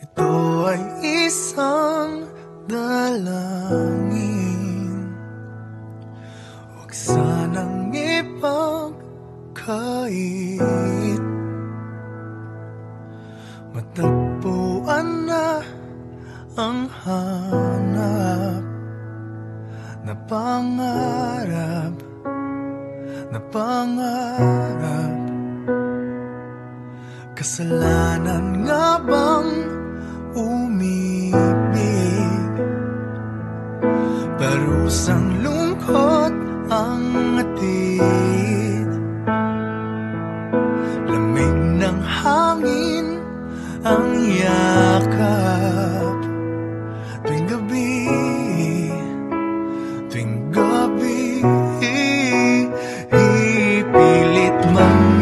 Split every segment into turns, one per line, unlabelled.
Ito ay isang dalangin, huwag sanang ipagkait. Matagpuan na ang hanap na pangarap, na pangarap. Kasalanan nga bang umibig? Parusang lungkot ang atid, lamig ng hangin ang yakap. Tuwing gabi, tuwing gabi, ipilit mangitago,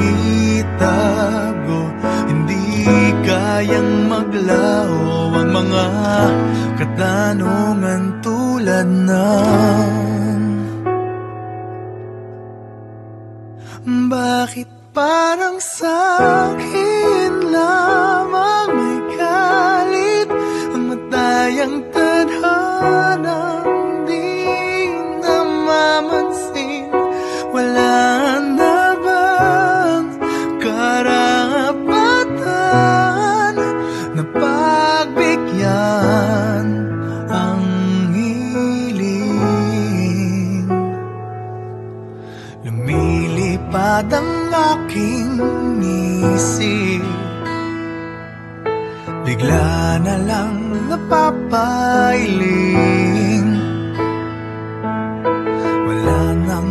hindi kayang maglaho ang mga katanungan tulad ng bakit parang sa'kin lamang may galit ang matayang tadhanang di namamansin? Wala na bang karapatan na pagbigyan ang hiling? Lumilipad ang aking isip, bigla na lang napapailing. Wala nang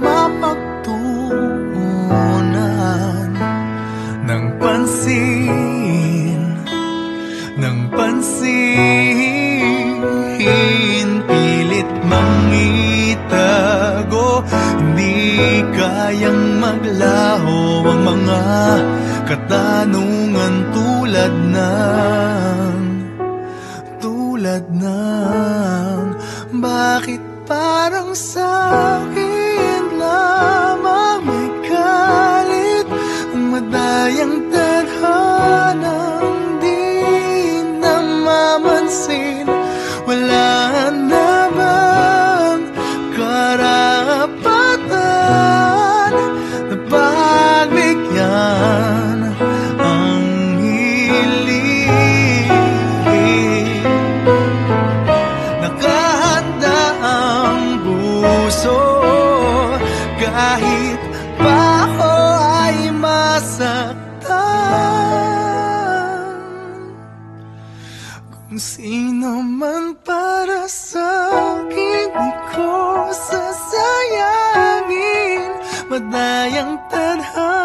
mapagtuunan ng pansin, ng pansin. Pilit mangitago, hindi kayang maglaho ang mga katanungan tulad ng bakit parang sa'kin lamang may galit ang madayang tadhanang di namamansin? Wala na bang karapatan na pagbigyan ang hiling? Nakahanda ang puso kahit pa ako ay masaktan. Kung sino man para sa'kin, di ko sasayangin. Madayang tadhana